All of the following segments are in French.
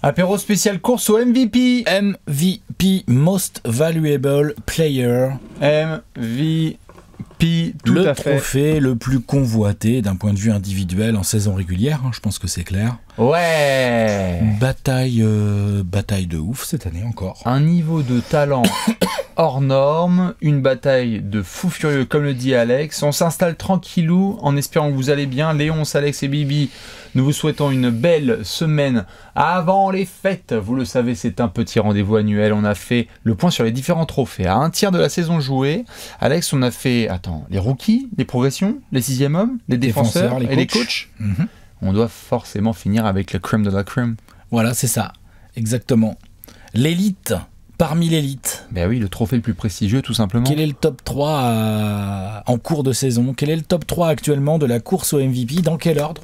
Apéro spécial course au MVP. MVP, Most Valuable Player. MVP, tout le à fait. trophée le plus convoité d'un point de vue individuel en saison régulière, hein, je pense que c'est clair. Ouais. Bataille de ouf cette année encore. Un niveau de talent hors norme, une bataille de fou furieux comme le dit Alex. On s'installe tranquillou en espérant que vous allez bien. Léonce, Alex et Bibi, nous vous souhaitons une belle semaine avant les fêtes. Vous le savez, c'est un petit rendez-vous annuel. On a fait le point sur les différents trophées. À un tiers de la saison jouée, Alex, on a fait les rookies, les progressions, les sixième hommes, les défenseurs et les coachs. Mhm. On doit forcément finir avec le crème de la crème. Voilà, c'est ça, exactement. L'élite, parmi l'élite. Ben oui, le trophée le plus prestigieux, tout simplement. Quel est le top 3 en cours de saison? Quel est le top 3 actuellement de la course au MVP? Dans quel ordre?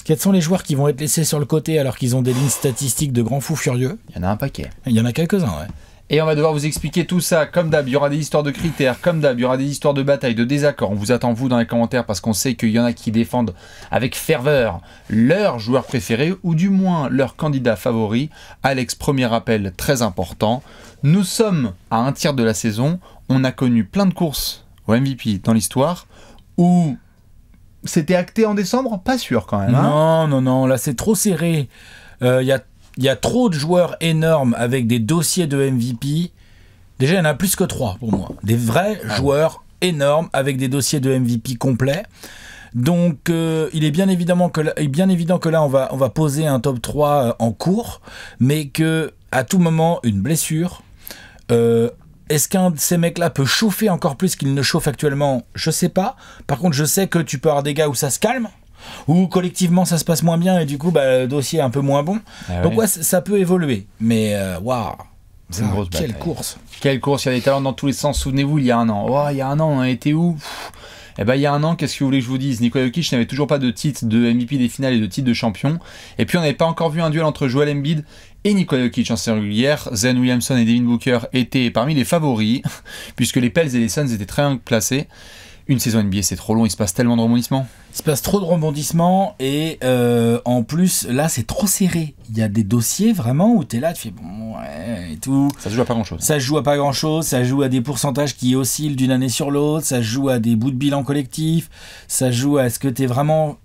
Quels sont les joueurs qui vont être laissés sur le côté alors qu'ils ont des lignes statistiques de grands fous furieux? Il y en a un paquet. Il y en a quelques-uns, ouais. Et on va devoir vous expliquer tout ça. Comme d'hab, il y aura des histoires de critères. Comme d'hab, il y aura des histoires de batailles, de désaccords. On vous attend, vous, dans les commentaires, parce qu'on sait qu'il y en a qui défendent avec ferveur leur joueur préféré, ou du moins leur candidat favori. Alex, premier rappel très important. Nous sommes à un tiers de la saison. On a connu plein de courses au MVP dans l'histoire, où c'était acté en décembre. Pas sûr, quand même. Hein. Non, là c'est trop serré. Il y a trop de joueurs énormes avec des dossiers de MVP. Déjà, il y en a plus que 3 pour moi. Des vrais joueurs énormes avec des dossiers de MVP complets. Donc, il est bien évident que là, on va poser un top 3 en cours, mais que à tout moment, une blessure. Est-ce qu'un de ces mecs-là peut chauffer encore plus qu'il ne chauffe actuellement? Je sais pas. Par contre, je sais que tu peux avoir des gars où ça se calme, ou collectivement ça se passe moins bien et du coup le dossier est un peu moins bon. Donc ouais, ça peut évoluer, mais waouh, c'est une grosse bataille. Quelle course, il y a des talents dans tous les sens. Souvenez-vous, il y a un an, on a été où? Eh ben, il y a un an, qu'est-ce que vous voulez que je vous dise? Nikola Jokic n'avait toujours pas de titre de MVP des finales et de titre de champion. Et puis on n'avait pas encore vu un duel entre Joel Embiid et Nikola Jokic en saison régulière. Zion Williamson et Devin Booker étaient parmi les favoris, puisque les Pels et les Suns étaient très bien placés. Une saison NBA, c'est trop long, il se passe tellement de rebondissements. Il se passe trop de rebondissements et en plus, là, c'est trop serré. Il y a des dossiers vraiment où tu es là, tu fais bon, ouais, et tout. Ça se joue à pas grand-chose. Ça se joue à pas grand-chose, ça joue à des pourcentages qui oscillent d'une année sur l'autre, ça joue à des bouts de bilan collectif, ça joue à est-ce que tu es vraiment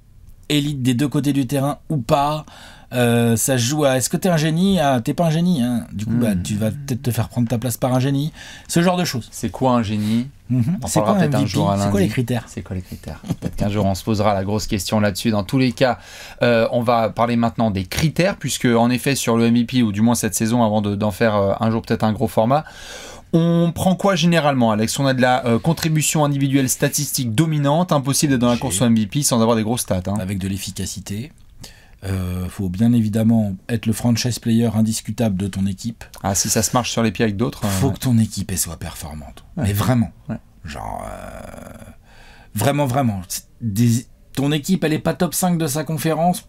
élite des deux côtés du terrain ou pas. Ça joue à est-ce que t'es un génie? T'es pas un génie, hein. Du coup tu vas peut-être te faire prendre ta place par un génie, ce genre de choses. C'est quoi un génie? C'est quoi un MVP? C'est quoi les critères? Peut-être qu'un jour on se posera la grosse question là-dessus. Dans tous les cas, on va parler maintenant des critères, puisque en effet sur le MVP, ou du moins cette saison, avant d'en faire un jour peut-être un gros format, on prend quoi généralement, Alex? On a de la contribution individuelle statistique dominante, impossible d'être dans la course au MVP sans avoir des grosses stats. Hein. Avec de l'efficacité. Faut bien évidemment être le franchise player indiscutable de ton équipe. Ah, si ça se marche sur les pieds avec d'autres. Faut que ton équipe elle soit performante. Ouais. Mais vraiment. Ouais. Genre, vraiment. Ton équipe, elle est pas top 5 de sa conférence.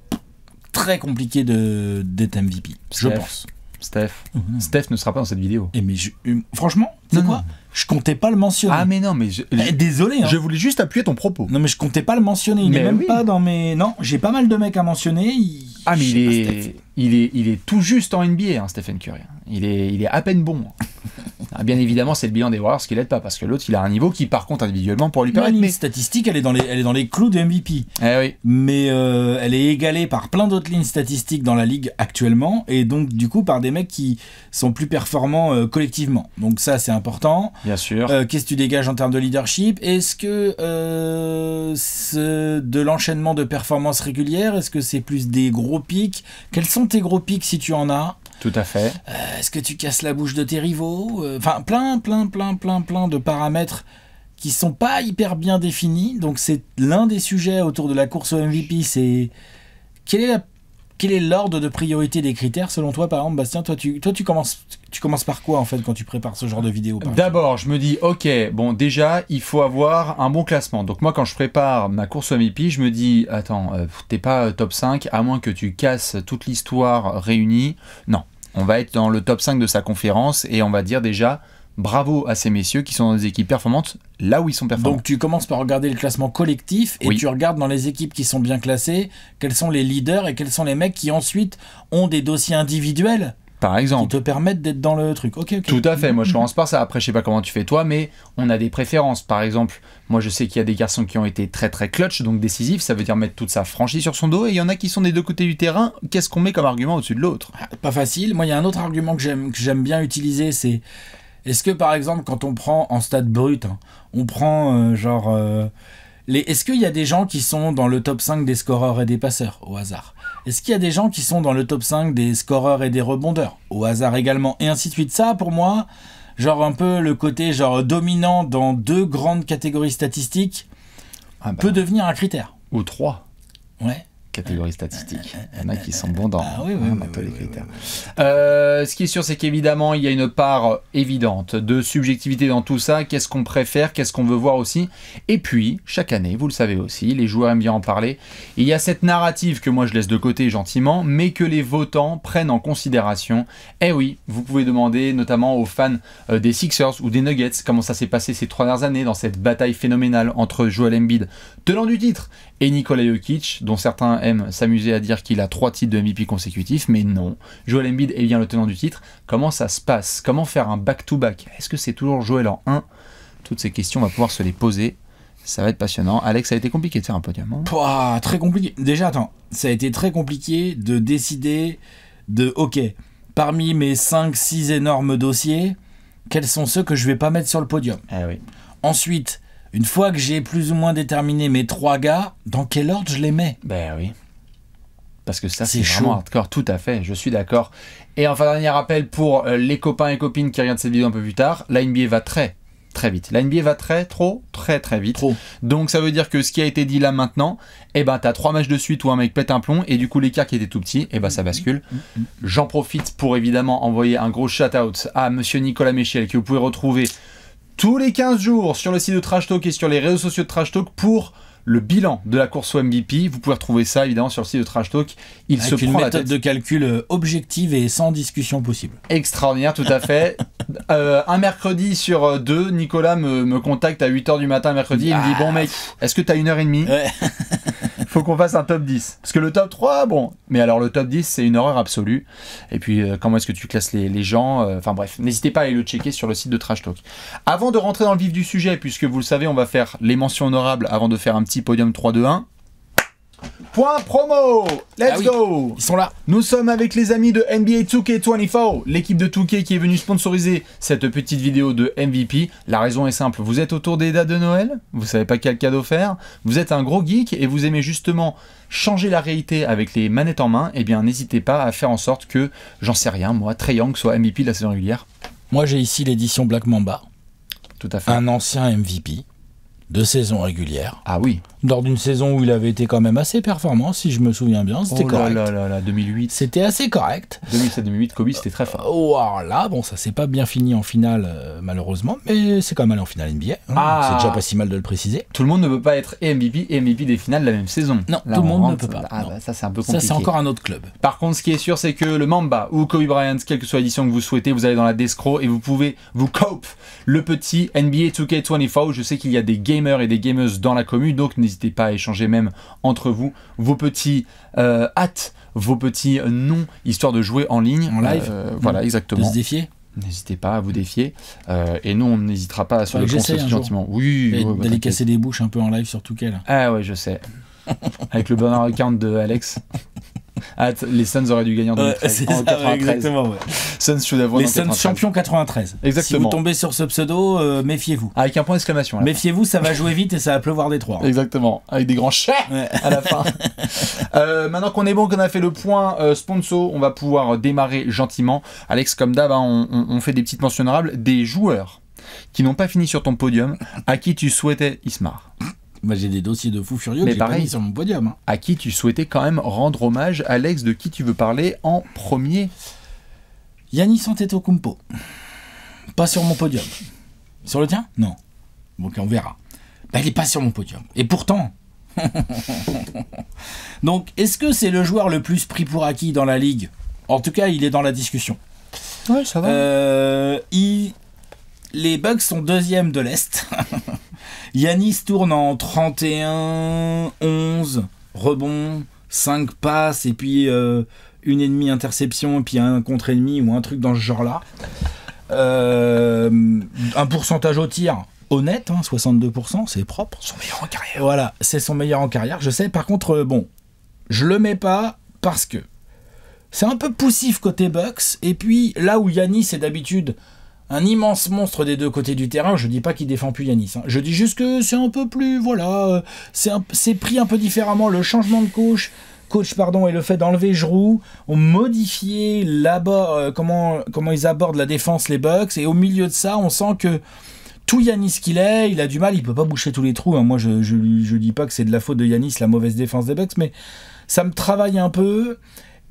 Très compliqué d'être MVP, je pense. Steph ne sera pas dans cette vidéo. Et mais franchement, tu sais quoi? Je comptais pas le mentionner. Ah mais non, mais désolé. Hein. Je voulais juste appuyer ton propos. Non mais je comptais pas le mentionner. Il est même pas dans mes. Non, j'ai pas mal de mecs à mentionner. Il est tout juste en NBA, hein, Stephen Curry. Il est à peine bon. Bien évidemment, c'est le bilan des Warriors qui l'aide pas, parce que l'autre, il a un niveau qui, par contre, individuellement, pour lui permettre. Mais statistique, elle est dans les clous de MVP. Oui. Mais elle est égalée par plein d'autres lignes statistiques dans la ligue actuellement, et donc du coup par des mecs qui sont plus performants collectivement. Donc ça, c'est important. Bien sûr. Qu'est-ce que tu dégages en termes de leadership? Est-ce que de l'enchaînement de performances régulières? Est-ce que c'est plus des gros pics? Quels sont tes gros pics si tu en as? Tout à fait. Est-ce que tu casses la bouche de tes rivaux? Enfin, plein de paramètres qui sont pas hyper bien définis. Donc, c'est l'un des sujets autour de la course au MVP. C'est quel est l'ordre de priorité des critères selon toi, par exemple, Bastien? Toi, tu commences par quoi en fait quand tu prépares ce genre de vidéo? D'abord, je me dis, ok, bon, déjà, il faut avoir un bon classement. Donc moi, quand je prépare ma course au MVP, je me dis, attends, t'es pas top 5, à moins que tu casses toute l'histoire réunie. Non, on va être dans le top 5 de sa conférence et on va dire déjà bravo à ces messieurs qui sont dans des équipes performantes là où ils sont performants. Donc tu commences par regarder le classement collectif et Oui. tu regardes dans les équipes qui sont bien classées, quels sont les leaders et quels sont les mecs qui ensuite ont des dossiers individuels Par qui exemple. te permettent d'être dans le truc. Ok. Tout à fait, moi je commence par ça. Après, je sais pas comment tu fais toi, mais on a des préférences. Par exemple, moi je sais qu'il y a des garçons qui ont été très très clutch, donc décisifs, ça veut dire mettre toute sa franchise sur son dos, et il y en a qui sont des deux côtés du terrain. Qu'est-ce qu'on met comme argument au-dessus de l'autre? Pas facile. Moi, il y a un autre argument que j'aime bien utiliser, c'est est-ce que par exemple quand on prend en stade brut, hein, on prend est-ce qu'il y a des gens qui sont dans le top 5 des scoreurs et des passeurs au hasard? Est-ce qu'il y a des gens qui sont dans le top 5 des scoreurs et des rebondeurs au hasard également? Et ainsi de suite. Ça, pour moi, genre un peu le côté genre dominant dans deux grandes catégories statistiques peut devenir un critère. Ou 3 Ouais. catégories statistiques. Il y en a qui sont bons dans oui, tous les critères. Ce qui est sûr, c'est qu'évidemment, il y a une part évidente de subjectivité dans tout ça. Qu'est-ce qu'on préfère, qu'est-ce qu'on veut voir aussi. Et puis, chaque année, vous le savez aussi, les joueurs aiment bien en parler. Il y a cette narrative que moi je laisse de côté gentiment, mais que les votants prennent en considération. Eh oui, vous pouvez demander notamment aux fans des Sixers ou des Nuggets comment ça s'est passé ces 3 dernières années dans cette bataille phénoménale entre Joel Embiid, tenant du titre, et Nikola Jokic, dont certains aiment s'amuser à dire qu'il a 3 titres de MVP consécutifs, mais non. Joel Embiid est bien le tenant du titre. Comment ça se passe? Comment faire un back-to-back? Est-ce que c'est toujours Joel en 1? Toutes ces questions, on va pouvoir se les poser. Ça va être passionnant. Alex, ça a été compliqué de faire un podium. Hein? Pouah, très compliqué. Déjà, attends, ça a été très compliqué de décider de, ok, parmi mes 5-6 énormes dossiers, quels sont ceux que je vais pas mettre sur le podium? Eh oui. Ensuite, une fois que j'ai plus ou moins déterminé mes 3 gars, dans quel ordre je les mets? Ben oui. Parce que ça, C'est c'est vraiment chaud. hardcore, tout à fait, je suis d'accord. Et enfin, dernier rappel pour les copains et copines qui regardent cette vidéo un peu plus tard, la NBA va très vite. La NBA va très vite. Trop. Donc ça veut dire que ce qui a été dit là maintenant, eh ben t'as 3 matchs de suite où un mec pète un plomb et du coup l'écart qui était tout petit, eh ben ça bascule. J'en profite pour évidemment envoyer un gros shout-out à monsieur Nicolas Méchiel que vous pouvez retrouver tous les 15 jours sur le site de Trash Talk et sur les réseaux sociaux de Trash Talk pour le bilan de la course au MVP. Vous pouvez retrouver ça évidemment sur le site de Trash Talk. Il Avec se une prend la méthode tête. de calcul objective et sans discussion possible. Extraordinaire, tout à fait. Un mercredi sur 2, Nicolas me contacte à 8h du matin mercredi. Il me dit bon mec, est-ce que t'as 1h30? Ouais. Faut qu'on fasse un top 10. Parce que le top 3, bon. Mais alors le top 10, c'est une horreur absolue. Et puis comment est-ce que tu classes les gens? Enfin bref, n'hésitez pas à aller le checker sur le site de Trash Talk. Avant de rentrer dans le vif du sujet, puisque vous le savez, on va faire les mentions honorables avant de faire un petit podium 3-2-1. Point promo. Let's go. Ils sont là. Nous sommes avec les amis de NBA 2K24, l'équipe de 2K qui est venue sponsoriser cette petite vidéo de MVP. La raison est simple, vous êtes autour des dates de Noël, vous savez pas quel cadeau faire, vous êtes un gros geek et vous aimez justement changer la réalité avec les manettes en main, eh bien n'hésitez pas à faire en sorte que, j'en sais rien, moi, Trae Young soit MVP de la saison régulière. Moi, j'ai ici l'édition Black Mamba, Tout à fait. un ancien MVP de saison régulière. Ah oui. Lors d'une saison où il avait été quand même assez performant, si je me souviens bien, c'était Oh correct. là, 2008. C'était assez correct. 2007-2008, Kobe, c'était très fort. Oh, alors là, bon, ça s'est pas bien fini en finale, malheureusement, mais c'est quand même allé en finale NBA. Hein. Ah. C'est déjà pas si mal de le préciser. Tout le monde ne peut pas être et MVP des finales de la même saison. Non, Là, tout le on monde ne rentre- peut pas. Ah, Non. bah, ça, c'est un peu Ça, compliqué. c'est encore un autre club. Par contre, ce qui est sûr, c'est que le Mamba ou Kobe Bryant, quelle que soit l'édition que vous souhaitez, vous allez dans la Descro et vous pouvez vous cope le petit NBA 2K24. Je sais qu'il y a des gamers et des gameuses dans la commune, donc n'hésitez pas à échanger même entre vous vos petits hâtes, vos petits noms, histoire de jouer en ligne. En live. Voilà, De exactement. se défier. N'hésitez pas à vous défier. Et nous, on n'hésitera pas à se le Faudrait que conseiller j'essaye un jour. gentiment. Oui, Et ouais, d'aller t'inquiète. casser des bouches un peu en live sur Touquet, là. Ah ouais, je sais. Avec le burner account de Alex. Ah, les Suns auraient dû gagner en 2013. En 93. ouais. Suns should have won Les en Suns 93. champions 93. Exactement. Si vous tombez sur ce pseudo, méfiez-vous. Avec un point d'exclamation. à la Méfiez-vous, ça va jouer vite et ça va pleuvoir des trois. fin. Exactement. Avec des grands chais Ouais. à la fin. Maintenant qu'on est bon, qu'on a fait le point sponsor, on va pouvoir démarrer gentiment. Alex, comme d'hab, hein, on fait des petites mentions honorables. Des joueurs qui n'ont pas fini sur ton podium, à qui tu souhaitais, Ismar, Moi, j'ai des dossiers de fous furieux Mais que j'ai pas pareil. mis sur mon podium. Hein. à qui tu souhaitais quand même rendre hommage. Alex, de qui tu veux parler en premier? Yannis Antetokounmpo. Pas sur mon podium. Sur le tien? Non. Ok, on verra. Bah, il est pas sur mon podium. Et pourtant... Donc, est-ce que c'est le joueur le plus pris pour acquis dans la ligue? En tout cas, il est dans la discussion. Ouais, ça va. les Bucks sont deuxième de l'Est. Giannis tourne en 31, 11, rebond, 5 passes, et puis 1,5 interception, et puis un contre-ennemi, ou un truc dans ce genre-là. Un pourcentage au tir honnête, 62%, c'est propre. Son meilleur en carrière. Voilà, c'est son meilleur en carrière, je sais. Par contre, je le mets pas parce que c'est un peu poussif côté Bucks, et puis là où Giannis est d'habitude un immense monstre des deux côtés du terrain, je dis pas qu'il défend plus Giannis, je dis juste que c'est un peu plus, voilà, c'est pris un peu différemment. Le changement de coach et le fait d'enlever Giroux ont modifié comment ils abordent la défense, les Bucks, et au milieu de ça, on sent que tout Giannis qu'il est, il a du mal, il peut pas boucher tous les trous, Moi, je dis pas que c'est de la faute de Giannis, la mauvaise défense des Bucks, mais ça me travaille un peu.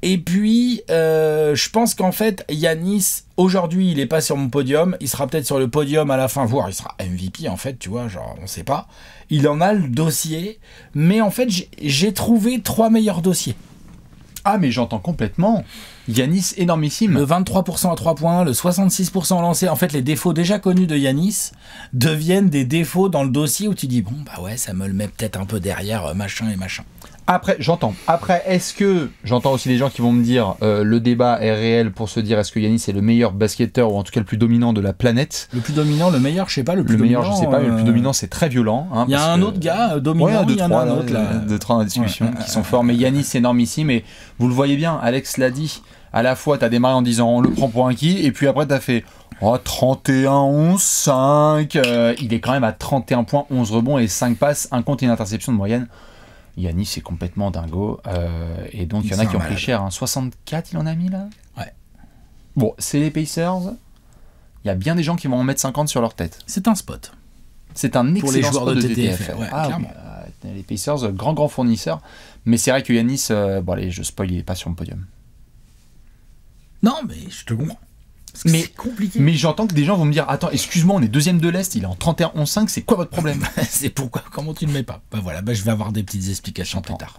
Et puis, je pense qu'en fait, Giannis, aujourd'hui, il est pas sur mon podium. Il sera peut-être sur le podium à la fin, voire il sera MVP, en fait, tu vois, genre, on sait pas. Il en a le dossier, mais en fait, j'ai trouvé 3 meilleurs dossiers. Ah, mais j'entends complètement. Giannis, énormissime. Le 23% à 3 points, le 66% lancé. En fait, les défauts déjà connus de Giannis deviennent des défauts dans le dossier où tu dis, bon, bah ouais, ça me le met peut-être un peu derrière, machin et machin. Après, j'entends. Après, est-ce que... J'entends aussi des gens qui vont me dire le débat est réel pour se dire est-ce que Giannis est le meilleur basketteur ou en tout cas le plus dominant de la planète. Le plus dominant, le meilleur, je sais pas. Le meilleur, je sais pas, mais le plus dominant, c'est très violent. Il y a un autre gars dominant, il y en a un autre là. 2-3 dans la discussion qui sont forts. Mais Giannis, c'est énormissime. Et vous le voyez bien, Alex l'a dit. À la fois, t'as démarré en disant on le prend pour un qui, et puis après, t'as fait 31, 11, 5. Il est quand même à 31 points, 11 rebonds et 5 passes, un compte et une interception de moyenne. Giannis c'est complètement dingo, et donc il y en a qui ont pris cher, 64 il en a mis là. Ouais. Bon, c'est les Pacers, il y a bien des gens qui vont en mettre 50 sur leur tête. C'est un spot. C'est un excellent pour les joueurs spot de TTF. Ouais, clairement. Oui, les Pacers, grand fournisseur, mais c'est vrai que Giannis, bon allez, je spoil, il est pas sur le podium. Non, mais je te comprends. Mais c'est compliqué. Mais j'entends que des gens vont me dire attends, excuse-moi, on est deuxième de l'Est, il est en 31-11-5, c'est quoi votre problème? C'est pourquoi? Comment tu ne le mets pas? Bah voilà, je vais avoir des petites explications plus tard.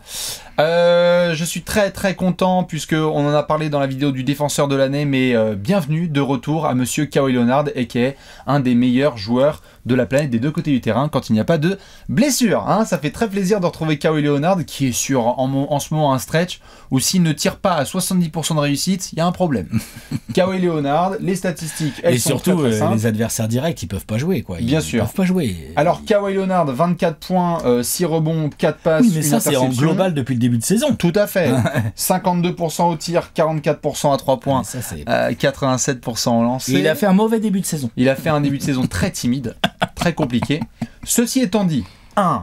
Je suis très très content puisque on en a parlé dans la vidéo du défenseur de l'année, mais bienvenue de retour à monsieur Kawhi Leonard, qui est un des meilleurs joueurs de la planète des deux côtés du terrain quand il n'y a pas de blessure. Ça fait très plaisir de retrouver Kawhi Leonard qui est sur en ce moment un stretch où s'il ne tire pas à 70% de réussite, il y a un problème. Kawhi Leonard, les statistiques, elles sont surtout très, très simples. les adversaires directs, ils peuvent pas jouer quoi. Bien sûr. Ils peuvent pas jouer. Alors Kawhi Leonard, 24 points, 6 rebonds, 4 passes, oui, mais une ça c'est en global depuis le début de saison. Tout à fait. 52% au tir, 44% à 3 points, ça, 87% au lancer. Et il a fait un mauvais début de saison. Il a fait un début de saison très timide, très compliqué. Ceci étant dit,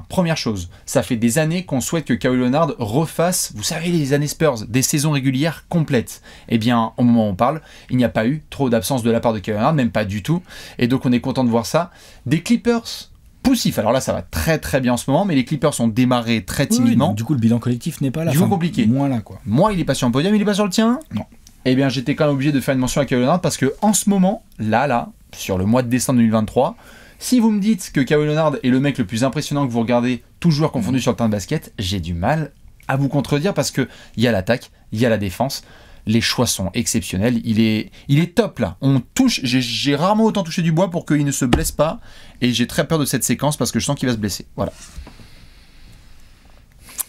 première chose, ça fait des années qu'on souhaite que Kawhi Leonard refasse, vous savez, les années Spurs, des saisons régulières complètes. Eh bien, au moment où on parle, il n'y a pas eu trop d'absence de la part de Kawhi Leonard, même pas du tout. Et donc, on est content de voir ça. Des Clippers poussifs. Alors là, ça va très très bien en ce moment, mais les Clippers ont démarré très timidement. Oui, du coup, le bilan collectif n'est pas là. Du coup, compliqué. Moins là, quoi. Moi, il est pas sur le podium, il est pas sur le tien? Non. Eh bien, j'étais quand même obligé de faire une mention à Kawhi Leonard parce que en ce moment, là, sur le mois de décembre 2023, si vous me dites que Kawhi Leonard est le mec le plus impressionnant que vous regardez, tout joueur confondu sur le terrain de basket, j'ai du mal à vous contredire parce que il y a l'attaque, il y a la défense, les choix sont exceptionnels, il est top là. On touche, j'ai rarement autant touché du bois pour qu'il ne se blesse pas, et j'ai très peur de cette séquence parce que je sens qu'il va se blesser. Voilà.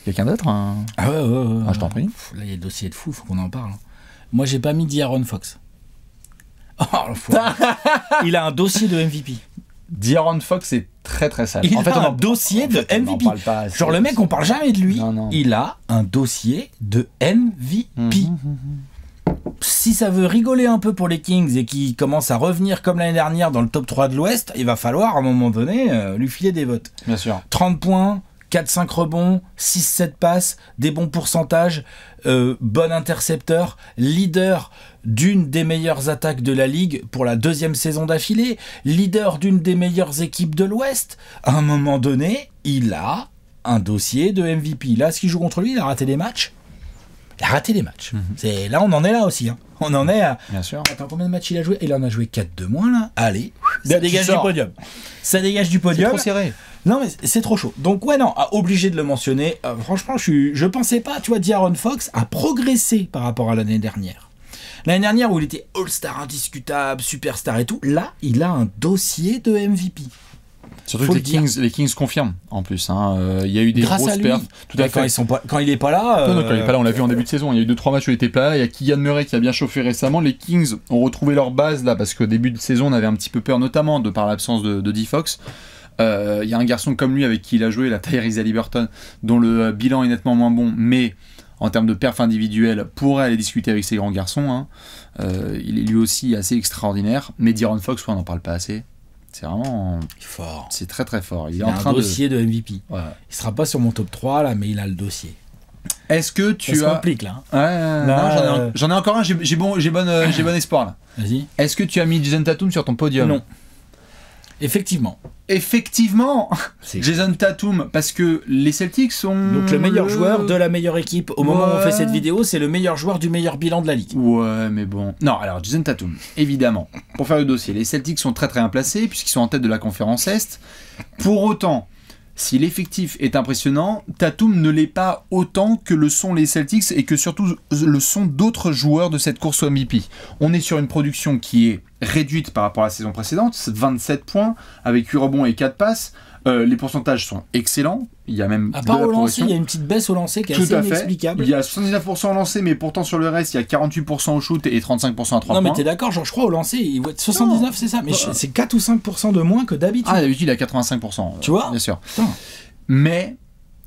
Quelqu'un d'autre Ah ouais. Je t'en prie. Là, il y a des dossiers de fou, faut qu'on en parle. Moi, j'ai pas mis d'Aaron Fox. Oh, il a un dossier de MVP. D'Aaron Fox est très très sale. Il a un dossier de MVP. Genre le mec, on parle jamais de lui. Non. Il a un dossier de MVP. Si ça veut rigoler un peu pour les Kings et qu'ils commencent à revenir comme l'année dernière dans le top 3 de l'Ouest, il va falloir à un moment donné lui filer des votes. Bien sûr. 30 points, 4-5 rebonds, 6-7 passes, des bons pourcentages, bon intercepteur, leader d'une des meilleures attaques de la Ligue pour la 2e saison d'affilée, leader d'une des meilleures équipes de l'Ouest. À un moment donné, il a un dossier de MVP. Là, ce qu'il joue contre lui, il a raté des matchs. Là, on en est là aussi. On en est à... Bien sûr. Attends, combien de matchs il a joué? Il en a joué 4 de moins, là. Allez, ça dégage du podium. Ça dégage du podium. C'est trop serré. Non, mais c'est trop chaud. Donc, ouais, non, obligé de le mentionner. Franchement, je pensais pas, tu vois, d'Aaron Fox a progressé par rapport à l'année dernière. L'année dernière où il était All-Star indiscutable, Superstar et tout, là, il a un dossier de MVP. Surtout que les Kings confirment en plus. Il y a eu des grosses perfs. Tout à fait. Quand il est pas là. Non, quand il est pas là, on l'a vu en début de saison. Il y a eu 2-3 matchs où il était pas là. Il y a Keegan Murray qui a bien chauffé récemment. Les Kings ont retrouvé leur base là parce qu'au début de saison, on avait un petit peu peur, notamment de par l'absence de D-Fox. Il y a un garçon comme lui avec qui il a joué, la Tyrese Haliburton, dont le bilan est nettement moins bon, mais en termes de perf individuelle, pourrait aller discuter avec ces grands garçons. Il est lui aussi assez extraordinaire. Mais De'Aaron Fox, on n'en parle pas assez. C'est vraiment fort. C'est très très fort. Il a un dossier de MVP. Ouais. Il sera pas sur mon top 3 là, mais il a le dossier. Est-ce que tu ça se complique là. Non, j'en ai encore un. J'ai bon espoir là. Vas-y. Est-ce que tu as mis Jason Tatum sur ton podium? Non. Effectivement, Jason Tatum, parce que les Celtics sont... Donc le meilleur joueur de la meilleure équipe. Au moment où on fait cette vidéo, c'est le meilleur joueur du meilleur bilan de la ligue. Ouais, mais bon... Non, alors Jason Tatum, évidemment, pour faire le dossier, les Celtics sont très très bien placés, puisqu'ils sont en tête de la conférence Est. Pour autant, si l'effectif est impressionnant, Tatum ne l'est pas autant que le sont les Celtics, et que surtout le sont d'autres joueurs de cette course au MVP. On est sur une production qui est réduite par rapport à la saison précédente, 27 points avec 8 rebonds et 4 passes. Les pourcentages sont excellents. Il y a même à part au lancer, il y a une petite baisse au lancer qui est assez inexplicable. Il y a 79% au lancer, mais pourtant sur le reste, il y a 48% au shoot et 35% à 3 points. Non, mais t'es d'accord, je crois au lancer, il va être 79, c'est ça. Mais c'est 4 ou 5% de moins que d'habitude. Ah, d'habitude, il a 85%. Tu vois ? Bien sûr. Mais,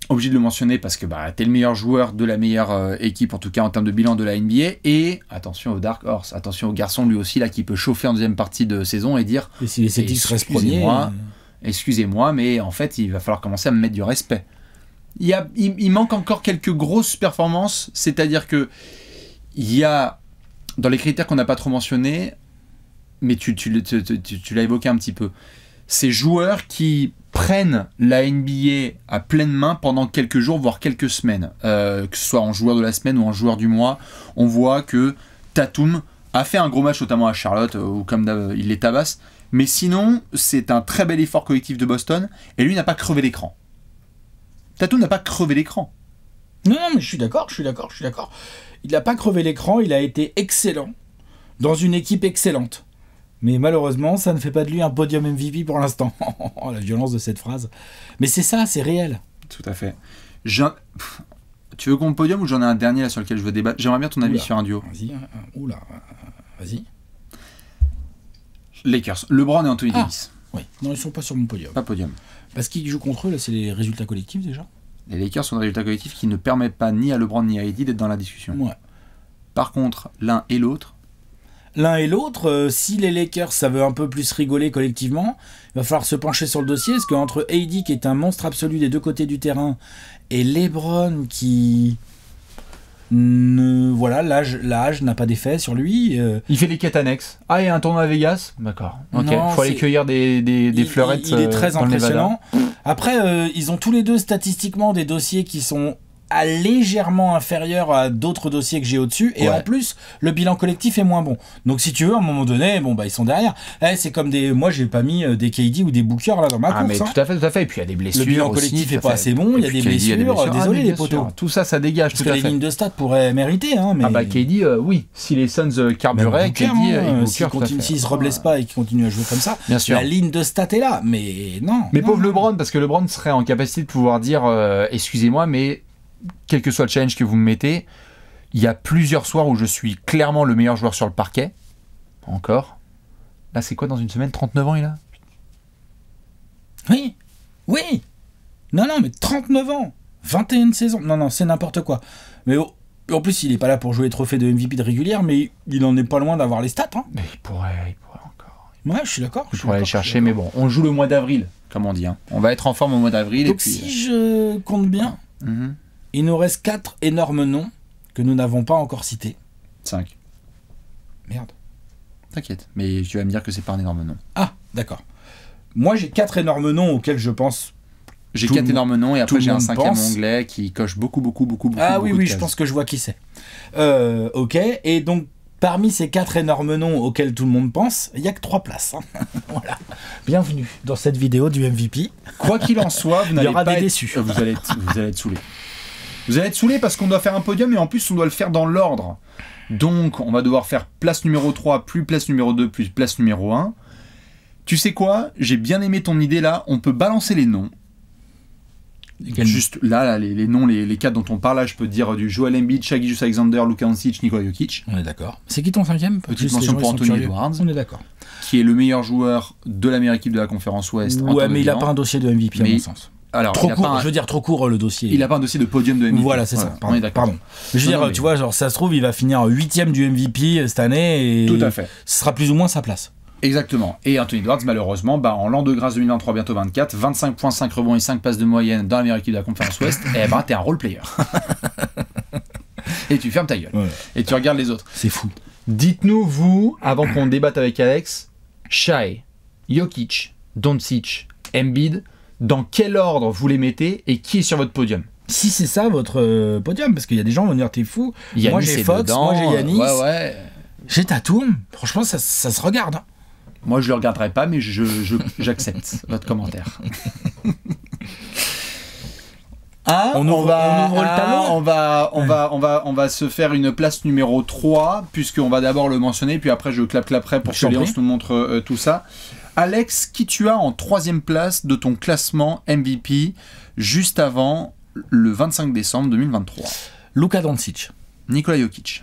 obligé de le mentionner parce que t'es le meilleur joueur de la meilleure équipe, en tout cas en termes de bilan de la NBA. Et attention au Dark Horse, attention au garçon lui aussi là qui peut chauffer en deuxième partie de saison et dire. Et si les Celtics restent premiers. Excusez-moi, mais en fait, il va falloir commencer à me mettre du respect. Il manque encore quelques grosses performances, c'est-à-dire que il y a, dans les critères qu'on n'a pas trop mentionnés, mais tu l'as évoqué un petit peu, ces joueurs qui prennent la NBA à pleine main pendant quelques jours, voire quelques semaines, que ce soit en joueur de la semaine ou en joueur du mois. On voit que Tatum a fait un gros match, notamment à Charlotte, où comme il les tabasse. Mais sinon, c'est un très bel effort collectif de Boston, et lui n'a pas crevé l'écran. Tatum n'a pas crevé l'écran. Non, mais je suis d'accord. Il n'a pas crevé l'écran, il a été excellent, dans une équipe excellente. Mais malheureusement, ça ne fait pas de lui un podium MVP pour l'instant. La violence de cette phrase. Mais c'est ça, c'est réel. Tout à fait. Tu veux qu'on podium ou j'en ai un dernier là sur lequel je veux débattre? J'aimerais bien ton avis sur un duo. Vas-y. Lakers, LeBron et Anthony Davis. Oui, non, ils sont pas sur mon podium. Pas podium. Parce qu'ils jouent contre eux, là, c'est les résultats collectifs déjà. Les Lakers sont des résultats collectifs qui ne permettent pas ni à LeBron ni à AD d'être dans la discussion. Ouais. Par contre, l'un et l'autre, si les Lakers, ça veut un peu plus rigoler collectivement, il va falloir se pencher sur le dossier, parce qu'entre AD, qui est un monstre absolu des deux côtés du terrain, et LeBron, qui... l'âge n'a pas d'effet sur lui. Il fait des quêtes annexes. Ah, il y a un tournoi à Vegas. D'accord. Ok. Il faut aller cueillir des fleurettes. Il est très impressionnant. Après, ils ont tous les deux statistiquement des dossiers qui sont légèrement inférieurs à d'autres dossiers que j'ai au-dessus. Et en plus, le bilan collectif est moins bon. Donc, si tu veux, à un moment donné, ils sont derrière. C'est comme des... Moi, j'ai pas mis des KD ou des Booker là dans ma course. Mais tout à fait. Et puis, il y a des blessures. Le bilan collectif est pas assez bon. Il y a des blessures. Désolé, les potos. Tout ça, ça dégage. Parce que les lignes de stats pourraient mériter. Mais... KD, oui. Si les Suns carburaient, KD, s'ils se reblessent pas et qu'ils continuent à jouer comme ça, la ligne de stats est là. Mais non. Mais pauvre LeBron, parce que LeBron serait en capacité de pouvoir dire excusez-moi, mais quel que soit le challenge que vous me mettez, il y a plusieurs soirs où je suis clairement le meilleur joueur sur le parquet. Encore. Là, c'est quoi dans une semaine? 39 ans, il a? Oui. Non, mais 39 ans. 21 saisons. Non, c'est n'importe quoi. Mais en plus, il n'est pas là pour jouer les trophées de MVP de régulière, mais il n'en est pas loin d'avoir les stats. Mais il pourrait encore. Ouais, je suis d'accord. Il pourrait aller chercher, mais bon, on joue le mois d'avril, comme on dit. On va être en forme au mois d'avril. Donc, si je compte bien... Il nous reste 4 énormes noms que nous n'avons pas encore cités. 5. Merde. T'inquiète, mais tu vas me dire que c'est pas un énorme nom. Ah, d'accord. Moi, j'ai 4 énormes noms auxquels je pense. J'ai 4 énormes noms et après j'ai un 5e onglet qui coche beaucoup. Ah oui, je pense que je vois qui c'est. Ok, et donc parmi ces 4 énormes noms auxquels tout le monde pense, il n'y a que 3 places. Voilà. Bienvenue dans cette vidéo du MVP. Quoi qu'il en soit, vous n'allez pas déçus. Vous allez être saoulés. Vous allez être saoulés parce qu'on doit faire un podium et en plus on doit le faire dans l'ordre. Donc on va devoir faire place numéro 3, plus place numéro 2, plus place numéro 1. Tu sais quoi? J'ai bien aimé ton idée là, on peut balancer les noms. Juste là, les noms, les 4 dont on parle là, je peux te dire du Joel Embiid, Shai Gilgeous-Alexander, Luka Doncic, Nikola Jokic. On est d'accord. C'est qui ton 5e? Petite mention pour Anthony Edwards. On est d'accord. Qui est le meilleur joueur de la meilleure équipe de la conférence Ouest. Ouais, mais il n'a pas un dossier de MVP à mon sens. Alors, trop court, je veux dire trop court le dossier. Il n'a pas un dossier de podium de MVP. Voilà, c'est ça. Pardon. Pardon. Je veux dire, tu vois, genre ça se trouve, il va finir 8e du MVP cette année et tout à fait. Ce sera plus ou moins sa place. Exactement. Et Anthony Edwards, malheureusement, en l'an de grâce 2023, bientôt 24, 25 points, 5 rebonds et 5 passes de moyenne dans la meilleure équipe de la conférence Ouest, t'es un role player. Et tu fermes ta gueule. Ouais. Et tu regardes les autres. C'est fou. Dites-nous, vous, avant qu'on débatte avec Alex, Shai, Jokic, Doncic, Embiid, dans quel ordre vous les mettez et qui est sur votre podium? Si c'est ça votre podium, parce qu'il y a des gens qui vont dire t'es fou. Yanis, moi j'ai Fox, dedans, moi j'ai Yanis. Ouais. J'ai Tatum. Franchement, ça se regarde. Hein. Moi, je le regarderai pas, mais j'accepte votre commentaire. On va se faire une place numéro 3, puisqu'on va d'abord le mentionner, puis après je clapperai pour que Léon nous montre tout ça. Alex, qui tu as en 3e place de ton classement MVP juste avant le 25 décembre 2023? Luka Doncic. Nikola Jokic.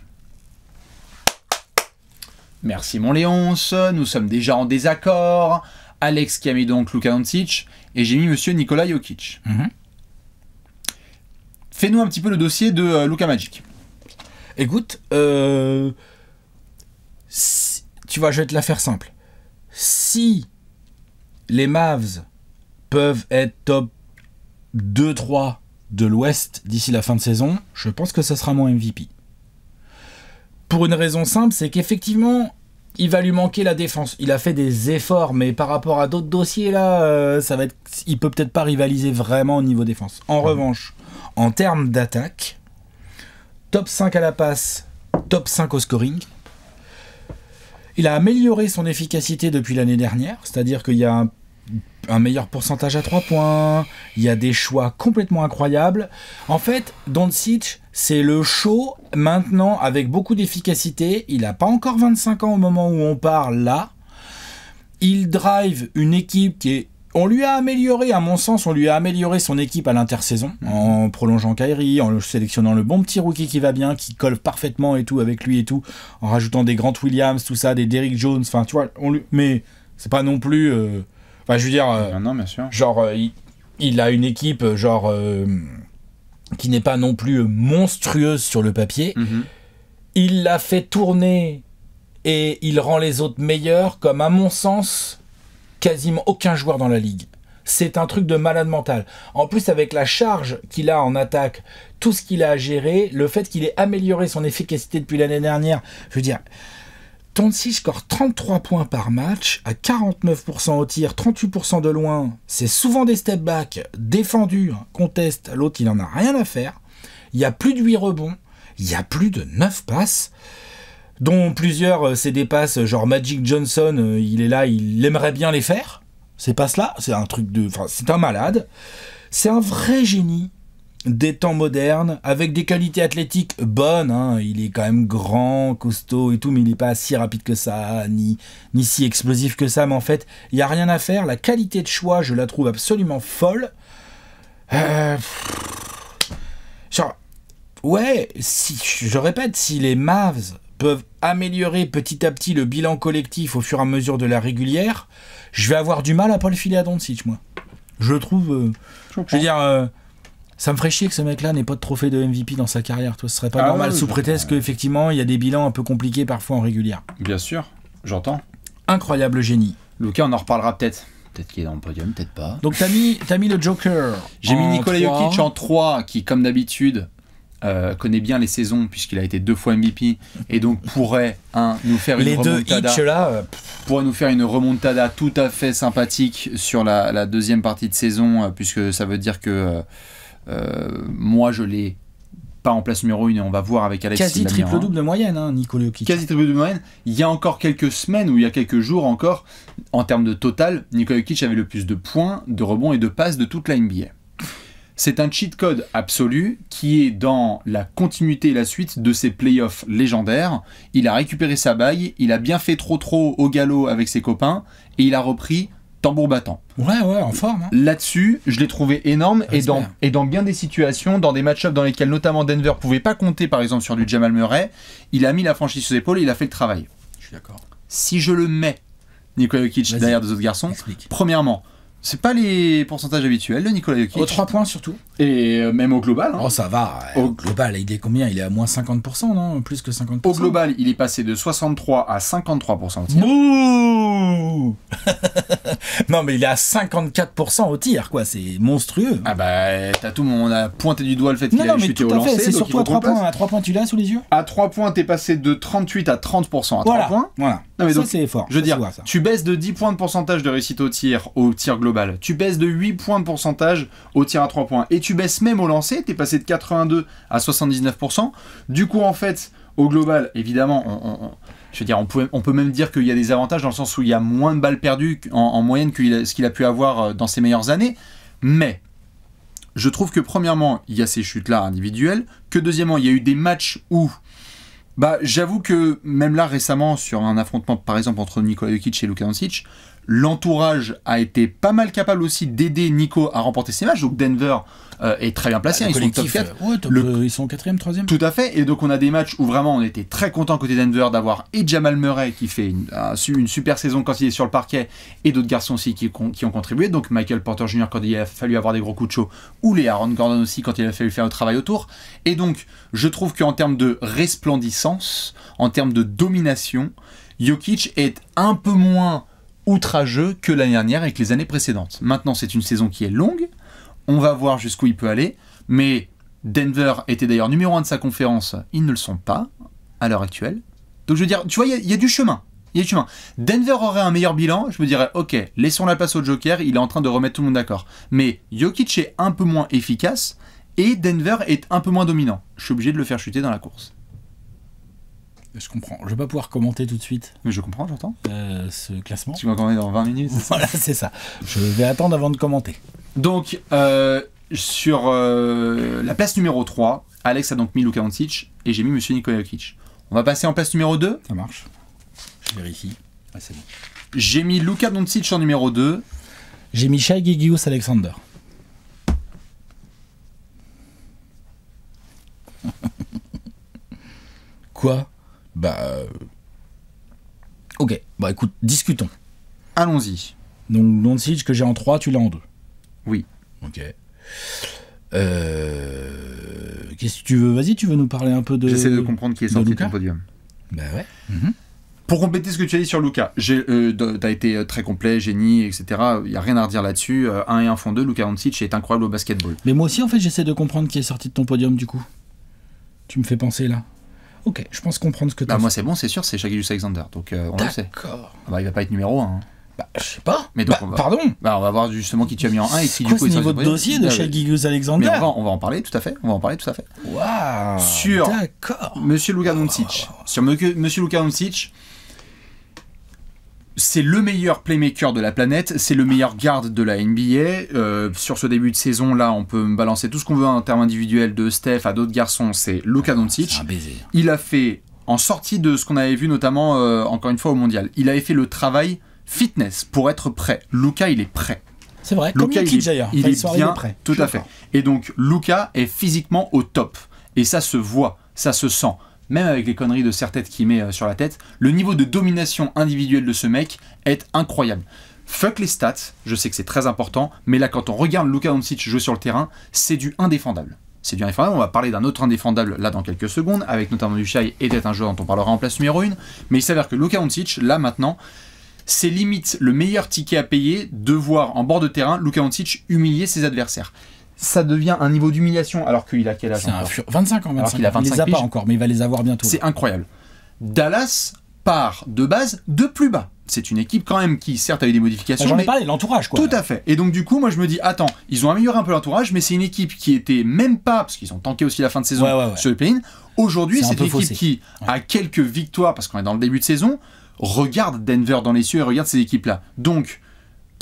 Merci mon Léonce, nous sommes déjà en désaccord. Alex qui a mis donc Luka Doncic et j'ai mis monsieur Nikola Jokic. Fais-nous un petit peu le dossier de Luka Magic. Écoute, tu vois, je vais te la faire simple. Si les Mavs peuvent être top 2-3 de l'Ouest d'ici la fin de saison, je pense que ça sera mon MVP. Pour une raison simple, c'est qu'effectivement, il va lui manquer la défense. Il a fait des efforts, mais par rapport à d'autres dossiers, là, il peut peut-être pas rivaliser vraiment au niveau défense. En revanche, en termes d'attaque, top 5 à la passe, top 5 au scoring. Il a amélioré son efficacité depuis l'année dernière, c'est-à-dire qu'il y a un meilleur pourcentage à 3 points, il y a des choix complètement incroyables. En fait, Doncic, c'est le show maintenant avec beaucoup d'efficacité. Il n'a pas encore 25 ans au moment où on parle là. Il drive une équipe qui est... On lui a amélioré, à mon sens, son équipe à l'intersaison, en prolongeant Kyrie, en sélectionnant le bon petit rookie qui va bien, qui colle parfaitement et tout avec lui et tout, en rajoutant des Grant Williams, tout ça, des Derrick Jones, enfin tu vois, mais c'est pas non plus... Enfin, je veux dire, non, bien sûr. Genre, il a une équipe, genre, qui n'est pas non plus monstrueuse sur le papier. Il l'a fait tourner et il rend les autres meilleurs, comme à mon sens, quasiment aucun joueur dans la ligue. C'est un truc de malade mental. En plus, avec la charge qu'il a en attaque, tout ce qu'il a à gérer, le fait qu'il ait amélioré son efficacité depuis l'année dernière, je veux dire... Doncic score 33 points par match, à 49% au tir, 38% de loin. C'est souvent des step back, défendus, conteste, l'autre il en a rien à faire. Il y a plus de 8 rebonds, il y a plus de 9 passes, dont plusieurs c'est des passes genre Magic Johnson, il est là, il aimerait bien les faire. Ces passes-là, c'est un truc de... Enfin, c'est un malade. C'est un vrai génie des temps modernes, avec des qualités athlétiques bonnes, hein. Il est quand même grand, costaud et tout, mais il n'est pas si rapide que ça, ni si explosif que ça, mais en fait, il n'y a rien à faire. La qualité de choix, je la trouve absolument folle. Genre, ouais, je répète, si les Mavs peuvent améliorer petit à petit le bilan collectif au fur et à mesure de la régulière, je vais avoir du mal à pas le filer à Doncic, moi. Je trouve... je veux dire... ça me ferait chier que ce mec-là n'ait pas de trophée de MVP dans sa carrière. Toi, ce serait pas normal, sous prétexte qu'effectivement, il y a des bilans un peu compliqués parfois en régulière. Bien sûr, j'entends. Incroyable génie. Luka, on en reparlera peut-être. Peut-être qu'il est dans le podium, peut-être pas. Donc t'as mis le Joker. J'ai mis Nikola Jokic en 3, qui, comme d'habitude, connaît bien les saisons, puisqu'il a été 2 fois MVP, et donc pourrait nous faire une remontada. Les deux là... pourrait nous faire une remontada tout à fait sympathique sur la deuxième partie de saison, puisque ça veut dire que... moi je l'ai pas en place numéro 1 et on va voir avec Alex. Quasi triple-double de moyenne, hein, Nikola Jokic. Quasi triple-double de moyenne. Il y a encore quelques semaines ou il y a quelques jours encore, en termes de total, Nikola Jokic avait le plus de points, de rebonds et de passes de toute la NBA. c'est un cheat code absolu qui est dans la continuité et la suite de ses playoffs légendaires. Il a récupéré sa bague, il a bien fait trop au galop avec ses copains, et il a repris tambour battant. Ouais, en forme. Hein. Là-dessus, je l'ai trouvé énorme, et dans bien des situations, dans des match-ups dans lesquels notamment Denver pouvait pas compter, par exemple sur du Jamal Murray, il a mis la franchise sur ses épaules et il a fait le travail. Je suis d'accord. Si je le mets, Nikola Jokic, derrière des autres garçons, explique. Premièrement, c'est pas les pourcentages habituels de Nikola Jokic. Aux 3 points surtout. Et même au global. Hein. Oh, ça va. Au global, il est combien? Il est à moins 50%, non? Plus que 50%. Au global, il est passé de 63 à 53% au tir. Bouh Non, mais il est à 54% au tir, quoi. C'est monstrueux. Ah bah, t'as tout le monde a pointé du doigt le fait qu'il a chuté au lancer. C'est surtout à 3 points. À 3 points, tu l'as sous les yeux? À 3 points, t'es passé de 38 à 30% à 3 points. Voilà. Non, mais ça, donc, c'est fort. Je veux dire, tu baisses de 10 points de pourcentage de réussite au tir global. Tu baisses de 8 points de pourcentage au tir à 3 points. Et tu baisses même au lancer. T'es passé de 82 à 79%. Du coup, en fait, au global, évidemment, je veux dire, on peut même dire qu'il y a des avantages dans le sens où il y a moins de balles perdues en moyenne que ce qu'il a pu avoir dans ses meilleures années. Mais je trouve que premièrement, il y a ces chutes-là individuelles, que deuxièmement, il y a eu des matchs où j'avoue que même là récemment, sur un affrontement par exemple entre Nikola Jokic et Luka Doncic, l'entourage a été pas mal capable aussi d'aider Nico à remporter ses matchs. Donc Denver est très bien placé, ils sont top 4. Ils sont 4e, 3e. Tout à fait, et donc on a des matchs où vraiment on était très content côté Denver d'avoir et Jamal Murray qui fait une super saison quand il est sur le parquet, et d'autres garçons aussi qui ont contribué, donc Michael Porter Jr. quand il a fallu avoir des gros coups de chaud, ou les Aaron Gordon aussi quand il a fallu faire le travail autour. Et donc je trouve qu'en termes de resplendissance, en termes de domination, Jokic est un peu moins outrageux que l'année dernière et que les années précédentes. Maintenant, c'est une saison qui est longue, on va voir jusqu'où il peut aller, mais Denver était d'ailleurs numéro 1 de sa conférence, ils ne le sont pas à l'heure actuelle. Donc je veux dire, tu vois, il y a du chemin. Il y a du chemin. Denver aurait un meilleur bilan, je me dirais, ok, laissons la place au Joker, il est en train de remettre tout le monde d'accord. Mais Jokic est un peu moins efficace et Denver est un peu moins dominant. Je suis obligé de le faire chuter dans la course. Je comprends. Je vais pas pouvoir commenter tout de suite. Mais je comprends, j'entends. Ce classement. Tu vas commenter dans 20 minutes, c'est ça? Voilà, c'est ça. Je vais attendre avant de commenter. Donc, sur la place numéro 3, Alex a donc mis Luka Doncic et j'ai mis Monsieur Nikola Jokic. On va passer en place numéro 2. Ça marche. Je vérifie. Ah, c'est bon. J'ai mis Luka Doncic en numéro 2. J'ai mis Shai Gilgeous-Alexander. Quoi? Ok, écoute, discutons. Allons-y. Donc Doncic que j'ai en 3, tu l'as en 2. Oui. Ok. Qu'est-ce que tu veux? Vas-y, tu veux nous parler un peu de... J'essaie de comprendre qui est sorti de ton podium. Bah ouais. Pour compléter ce que tu as dit sur Luka, t'as été très complet, génie, etc. Il n'y a rien à redire là-dessus. 1 et 1 font 2, Luka Doncic est incroyable au basketball. Mais moi aussi, en fait, j'essaie de comprendre qui est sorti de ton podium, du coup. Tu me fais penser, là. Ok, je pense comprendre ce que tu as moi, c'est bon, c'est sûr, c'est Shai Gilgeous-Alexander. Donc, on le sait. D'accord. Il va pas être numéro 1. Hein. Je sais pas. Mais donc, pardon. On va voir justement qui tu as mis en 1 et qui, du coup, est ce niveau de dossier de Shai Gilgeous-Alexander. Mais on va en parler, tout à fait. Waouh. Sur D'accord. Monsieur Luka Doncic. Sur Monsieur Luka Doncic, c'est le meilleur playmaker de la planète, c'est le meilleur garde de la NBA. Sur ce début de saison, là, on peut me balancer tout ce qu'on veut en termes individuels, de Steph à d'autres garçons, c'est Luka Doncic. C'est un baiser. Il a fait, en sortie de ce qu'on avait vu notamment, encore une fois, au Mondial, il avait fait le travail fitness pour être prêt. Luka, il est prêt. C'est vrai, comme Jokic d'ailleurs. Il est bien prêt. Tout à fait. Et donc, Luka est physiquement au top. Et ça se voit, ça se sent. Même avec les conneries de serre-tête qu'il met sur la tête, le niveau de domination individuelle de ce mec est incroyable. Fuck les stats, je sais que c'est très important, mais là quand on regarde Luka Doncic jouer sur le terrain, c'est du indéfendable. C'est du indéfendable, on va parler d'un autre indéfendable là dans quelques secondes, avec notamment du Shai et peut-être un joueur dont on parlera en place numéro 1, mais il s'avère que Luka Doncic, là maintenant, c'est limite le meilleur ticket à payer de voir en bord de terrain Luka Doncic humilier ses adversaires. Ça devient un niveau d'humiliation alors qu'il a quel âge encore 25 ans, 25 alors qu'il a 25 il les a piges. pas encore, mais il va les avoir bientôt. C'est incroyable. Dallas part de base de plus bas. C'est une équipe quand même qui certes a eu des modifications. J'en ai parlé, l'entourage quoi. Tout à fait. Et donc du coup, moi je me dis, attends, ils ont amélioré un peu l'entourage, mais c'est une équipe qui était même pas, parce qu'ils ont tanké aussi la fin de saison sur le play-in. Aujourd'hui, c'est une équipe qui a quelques victoires, parce qu'on est dans le début de saison, regarde Denver dans les cieux et regarde ces équipes-là. Donc,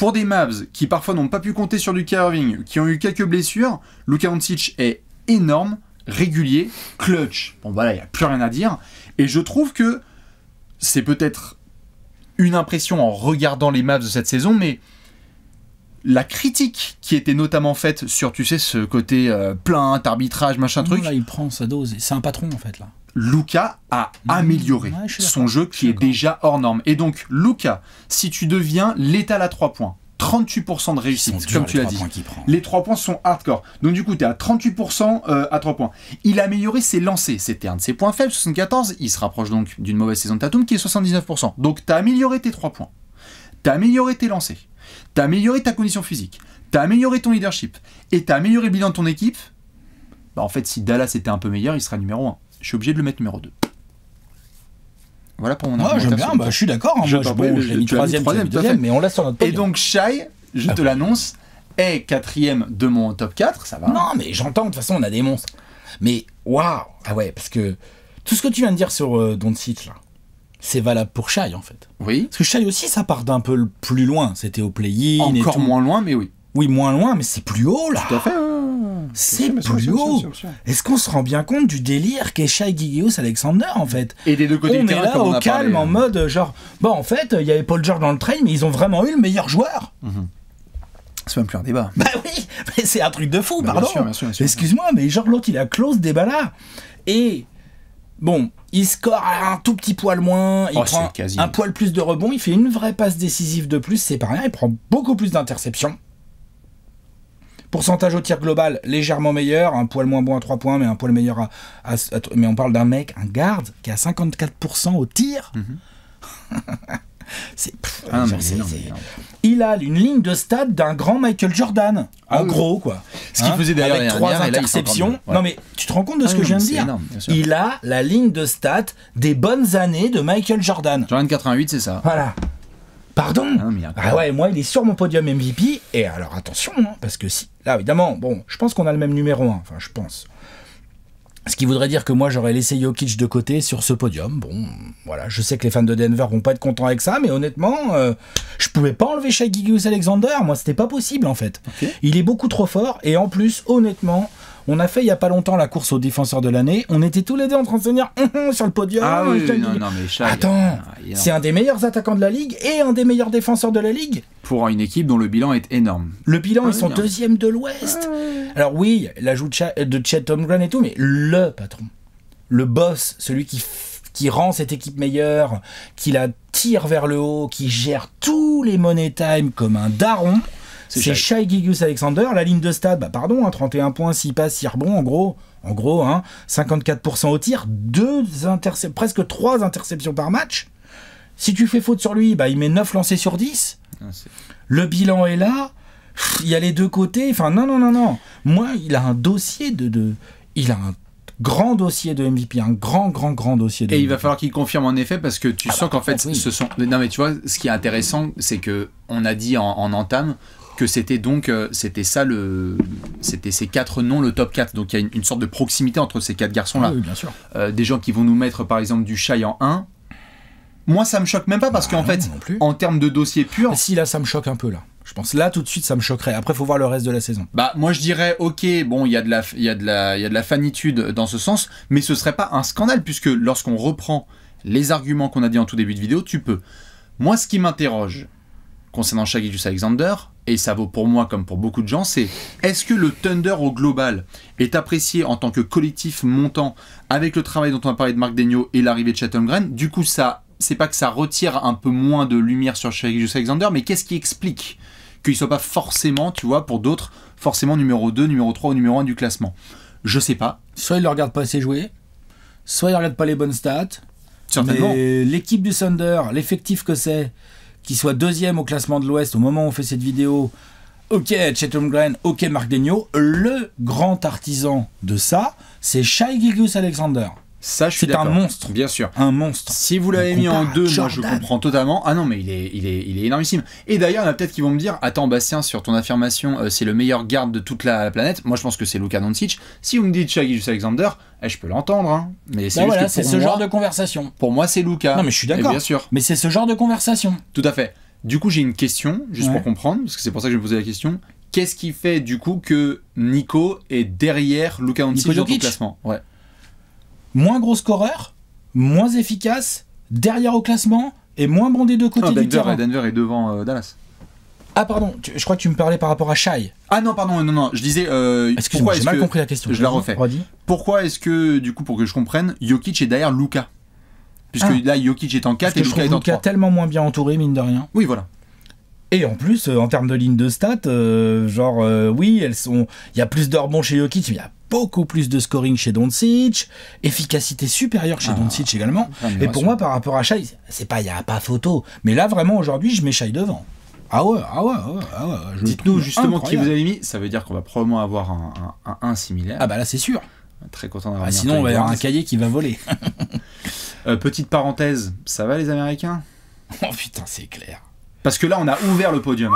pour des Mavs qui parfois n'ont pas pu compter sur du Kyrie Irving, qui ont eu quelques blessures, Luka Doncic est énorme, régulier, clutch. Bon voilà, il n'y a plus rien à dire. Et je trouve que c'est peut-être une impression en regardant les Mavs de cette saison, mais la critique qui était notamment faite sur, tu sais, ce côté plainte, arbitrage, machin truc. Là, il prend sa dose. C'est un patron, en fait, là. Luka a amélioré son jeu qui est déjà hors norme. Et donc, Luka, si tu deviens létal à 3 points, 38% de réussite, comme tu l'as dit. Les 3 points sont hardcore. Donc du coup, tu es à 38% à 3 points. Il a amélioré ses lancers. C'était un de ses points faibles, 74. Il se rapproche donc d'une mauvaise saison de Tatum qui est 79%. Donc tu as amélioré tes 3 points. Tu as amélioré tes lancers. Tu as amélioré ta condition physique. Tu as amélioré ton leadership. Et tu as amélioré le bilan de ton équipe. Bah, en fait, si Dallas était un peu meilleur, il serait numéro 1. Je suis obligé de le mettre numéro 2. Voilà pour mon argument. J'aime bien, je suis d'accord. Hein, moi, je l'ai mis 3ème, deuxième, mais on laisse sur notre podium. Et donc, Shai, je te l'annonce, est 4ème de mon top 4, ça va. Non, mais j'entends, de toute façon, on a des monstres. Mais, waouh. Ah ouais, parce que tout ce que tu viens de dire sur Doncic, là, c'est valable pour Shai, en fait. Oui. Parce que Shai aussi, ça part d'un peu plus loin. C'était au play-in. Encore moins loin, mais oui. Oui, moins loin, mais c'est plus haut, là. Tout à fait. C'est plus haut. Est-ce qu'on se rend bien compte du délire qu'est Shai Gilgeous-Alexander, en fait? Et des deux côtés du terrain, comme on a parlé. On est là, au calme, en mode, genre... Bon, en fait, il y avait Paul George dans le train, mais ils ont vraiment eu le meilleur joueur. C'est même plus un débat. Bah oui, mais c'est un truc de fou, pardon. Bien sûr. Excuse-moi, mais genre, l'autre, il a close des balas. Et... Bon, il score un tout petit poil moins, il prend un poil plus de rebonds, il fait une vraie passe décisive de plus, c'est pas rien, il prend beaucoup plus d'interceptions. Pourcentage au tir global, légèrement meilleur, un poil moins bon à 3 points, mais un poil meilleur mais on parle d'un mec, un guard, qui a 54% au tir. Il a une ligne de stats d'un grand Michael Jordan, en gros, quoi. Ce qu'il faisait derrière, avec 3 interceptions. Non, mais tu te rends compte de ce que je viens de dire? Énorme, il a la ligne de stats des bonnes années de Michael Jordan. Jordan 88, c'est ça. Voilà. Pardon? Ah ouais, moi, il est sur mon podium MVP. Et alors, attention, hein, parce que si... Là, évidemment, bon, je pense qu'on a le même numéro 1. Enfin, je pense. Ce qui voudrait dire que moi, j'aurais laissé Jokic de côté sur ce podium. Bon, voilà, je sais que les fans de Denver vont pas être contents avec ça, mais honnêtement, je pouvais pas enlever Shai Gilgeous-Alexander. Moi, c'était pas possible, en fait. Okay. Il est beaucoup trop fort. Et en plus, honnêtement... On a fait il y a pas longtemps la course aux défenseurs de l'année. On était tous les deux en train de se dire sur le podium. Ah oui, non, mais Shai, attends, c'est un des meilleurs attaquants de la ligue et un des meilleurs défenseurs de la ligue. Pour une équipe dont le bilan est énorme. Le bilan, ils sont deuxième de l'Ouest. Alors oui, l'ajout de Chet Holmgren et tout, mais le patron, le boss, celui qui rend cette équipe meilleure, qui la tire vers le haut, qui gère tous les money time comme un daron. C'est Shai Gilgeous-Alexander, la ligne de stade, 31 points, 6 passes, 6 rebonds, en gros, 54% au tir, presque 3 interceptions par match. Si tu fais faute sur lui, il met 9 lancés sur 10. Le bilan est là, il y a les deux côtés, enfin non. Moi, il a un dossier il a un grand dossier de MVP, un grand dossier de MVP. Et il va falloir qu'il confirme en effet, parce que tu sens qu'en fait, ce sont... Non mais tu vois, ce qui est intéressant, c'est que on a dit en entame que c'était donc c'était ces 4 noms le top 4, donc il y a une sorte de proximité entre ces 4 garçons là. Oui, bien sûr. Des gens qui vont nous mettre par exemple du Shai en 1. Moi ça me choque même pas parce qu'en fait en termes de dossier pur, mais si là ça me choque un peu là. Je pense là tout de suite ça me choquerait. Après faut voir le reste de la saison. Moi je dirais OK, bon il y a de la fanitude dans ce sens, mais ce serait pas un scandale puisque lorsqu'on reprend les arguments qu'on a dit en tout début de vidéo, tu peux. Moi ce qui m'interroge concernant Shai Gilgeous-Alexander, et ça vaut pour moi comme pour beaucoup de gens, c'est est-ce que le Thunder au global est apprécié en tant que collectif montant avec le travail dont on a parlé de Marc Daigneault et l'arrivée de Chet Holmgren? Du coup, ça, c'est pas que ça retire un peu moins de lumière sur Shai Gilgeous-Alexander, mais qu'est-ce qui explique qu'il soit pas forcément, tu vois, pour d'autres, forcément numéro 2, numéro 3 ou numéro 1 du classement? Je sais pas. Soit il ne regarde pas assez jouer, soit il ne regarde pas les bonnes stats. Certainement. Mais l'équipe du Thunder, l'effectif que c'est, qu'il soit deuxième au classement de l'Ouest au moment où on fait cette vidéo, ok Chet Holmgren, ok Marc Daigneault, le grand artisan de ça, c'est Shai Gilgeous-Alexander. Ça, je suis d'accord. C'est un monstre. Bien sûr. Un monstre. Si vous l'avez mis en 2, moi je comprends totalement. Ah non, mais il est énormissime. Et d'ailleurs, il y en a peut-être qui vont me dire, attends Bastien, sur ton affirmation, c'est le meilleur garde de toute la planète. Moi je pense que c'est Luka Doncic. Si vous me dites Shai Gilgeous-Alexander, je peux l'entendre. Hein. Mais c'est c'est ce genre de conversation. Pour moi, c'est Luka. Non, mais je suis d'accord. Bien sûr. Mais c'est ce genre de conversation. Tout à fait. Du coup, j'ai une question, juste pour comprendre, parce que c'est pour ça que je me posais la question. Qu'est-ce qui fait du coup que Nico est derrière Luka Doncic dans ton classement? Ouais. Moins gros scoreur, moins efficace, derrière au classement et moins bon des deux côtés du terrain. Denver est devant Dallas. Ah pardon, je crois que tu me parlais par rapport à Shai. Ah non, pardon, non, je disais... Excuse-moi, j'ai mal compris la question. Je la refais. Pourquoi est-ce que, du coup, pour que je comprenne, Jokic est derrière Luka? Puisque là, Jokic est en 4 et Luka est en 3. Luka tellement moins bien entouré, mine de rien. Oui, voilà. Et en plus, en termes de ligne de stats, oui, il y a plus de rebonds chez Jokic, mais il y a beaucoup plus de scoring chez Doncic, efficacité supérieure chez Doncic également. Et pour moi, par rapport à Shai, il n'y a pas photo. Mais là, vraiment, aujourd'hui, je mets Shai devant. Ah ouais. Dites-nous justement qui vous avez mis. Ça veut dire qu'on va probablement avoir un 1 similaire. Ah bah là, c'est sûr. Très content d'avoir sinon, on va y avoir un cahier qui va voler. Petite parenthèse, ça va les Américains? Oh putain, c'est clair. Parce que là, on a ouvert le podium.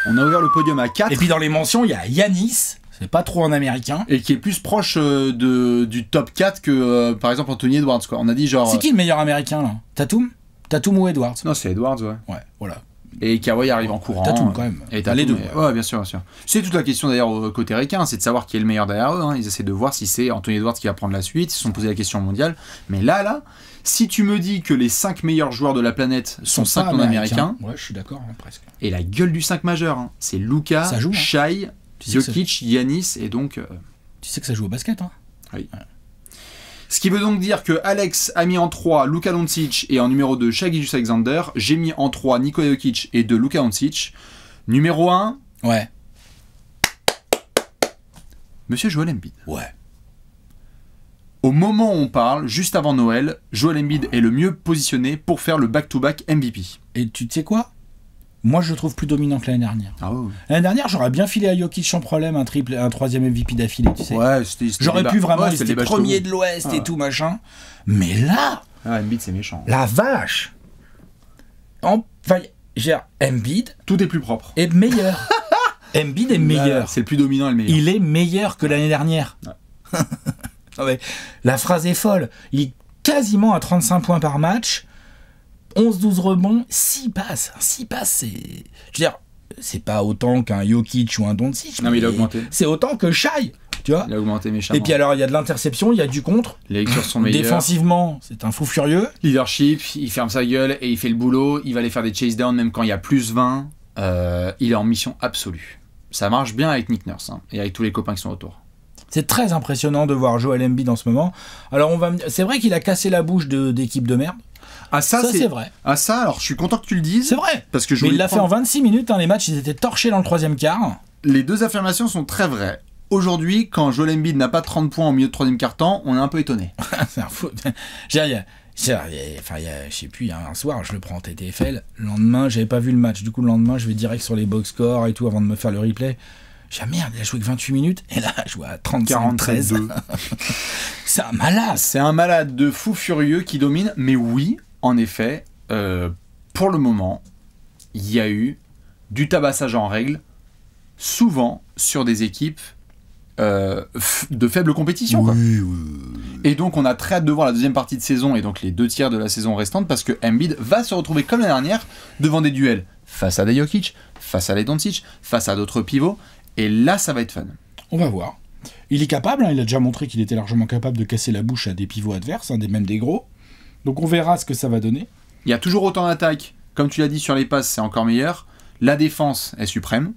On a ouvert le podium à 4. Et puis dans les mentions, il y a Giannis. C'est pas trop en américain. Et qui est plus proche du top 4 que, par exemple, Anthony Edwards, quoi. On a dit genre... C'est qui le meilleur américain, là? Tatum ou Edwards? Non, c'est Edwards, ouais. Ouais, voilà. Et Kawhi arrive en courant. Tatum, quand même. Et Tatum, les deux. Ouais, bien sûr. C'est toute la question, d'ailleurs, côté ricain, c'est de savoir qui est le meilleur derrière eux. Hein. Ils essaient de voir si c'est Anthony Edwards qui va prendre la suite. Ils se sont posé la question mondiale. Mais là... Si tu me dis que les 5 meilleurs joueurs de la planète sont 5 non-américains, ouais, je suis d'accord, hein, presque. Et la gueule du 5 majeur, hein, c'est Luka, Shai, Jokic, Giannis, et donc... Tu sais que ça joue au basket, hein? Oui. Ouais. Ce qui veut donc dire que Alex a mis en 3 Luka Doncic et en numéro 2 Shai Gilgeous-Alexander. J'ai mis en 3 Nikola Jokic et 2 Luka Doncic. Numéro 1... Ouais. Monsieur Joel Embiid. Ouais. Au moment où on parle, juste avant Noël, Joel Embiid est le mieux positionné pour faire le back-to-back MVP. Et tu sais quoi? Moi, je le trouve plus dominant que l'année dernière. Ah ouais. L'année dernière, j'aurais bien filé à Jokic sans problème un 3e MVP d'affilée, tu sais. Ouais, j'aurais pu vraiment, c'était premier de l'Ouest et tout machin. Mais là... Embiid, c'est méchant. La vache. Enfin, Embiid... Tout est plus propre. Est meilleur. Embiid est meilleur. C'est le plus dominant et le meilleur. Il est meilleur que l'année dernière. Ouais. Ouais. La phrase est folle. Il est quasiment à 35 points par match, 11-12 rebonds, 6 passes. 6 passes, c'est... Je veux dire, c'est pas autant qu'un Jokic ou un Doncic. Non, mais il a augmenté. C'est autant que Shai, tu vois. Il a augmenté méchamment. Et puis alors, il y a de l'interception, il y a du contre. Les lectures sont meilleures. Défensivement, c'est un fou furieux. Leadership, il ferme sa gueule et il fait le boulot. Il va aller faire des chase down même quand il y a plus 20. Il est en mission absolue. Ça marche bien avec Nick Nurse et avec tous les copains qui sont autour. C'est très impressionnant de voir Joel Embiid en ce moment. Alors c'est vrai qu'il a cassé la bouche d'équipe de merde. Ah ça c'est vrai. Ah ça, alors je suis content que tu le dises. C'est vrai. Parce que mais il l'a fait en 26 minutes. Hein, les matchs, ils étaient torchés dans le 3e quart. Les deux affirmations sont très vraies. Aujourd'hui, quand Joel Embiid n'a pas 30 points au milieu de 3e quart-temps, on est un peu étonné. C'est un fou. Je sais plus, un soir, je le prends en TTFL. Le lendemain, j'avais pas vu le match. Du coup, le lendemain, je vais direct sur les box scores et tout avant de me faire le replay. J'ai dit, merde, il a joué que 28 minutes et là, il joue à 35-13. C'est un malade. C'est un malade de fou furieux qui domine. Mais oui, en effet, pour le moment, il y a eu du tabassage en règle, souvent sur des équipes de faible compétition. Oui. Et donc, on a très hâte de voir la deuxième partie de saison et donc les 2 tiers de la saison restante parce que Embiid va se retrouver comme l'année dernière devant des duels face à des Jokic, face à des Doncic, face à d'autres pivots. Et là, ça va être fun. On va voir. Il est capable, il a déjà montré qu'il était largement capable de casser la bouche à des pivots adverses, même des gros. Donc on verra ce que ça va donner. Il y a toujours autant d'attaques. Comme tu l'as dit, sur les passes, c'est encore meilleur. La défense est suprême.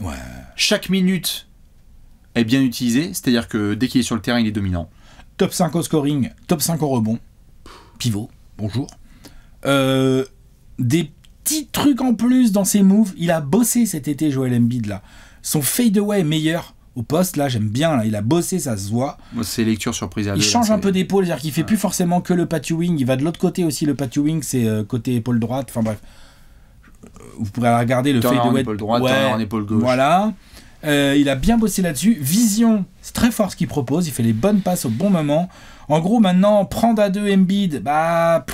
Ouais. Chaque minute est bien utilisée, c'est-à-dire que dès qu'il est sur le terrain, il est dominant. Top 5 au scoring, top 5 au rebond. Pivot, bonjour. Des petits trucs en plus dans ses moves. Il a bossé cet été, Joel Embiid, là. Son fadeaway est meilleur au poste, là, j'aime bien. Là. Il a bossé, ça se voit. C'est lecture surprise à deux. Il change un peu d'épaule, c'est-à-dire qu'il fait plus forcément que le patio wing. Il va de l'autre côté aussi, le patio wing, c'est côté épaule droite. Enfin bref. Vous pourrez regarder le fadeaway. en épaule droite, en épaule gauche. Voilà. Il a bien bossé là-dessus. Vision, c'est très fort ce qu'il propose. Il fait les bonnes passes au bon moment. En gros, maintenant, prendre à 2 Embiid, t'as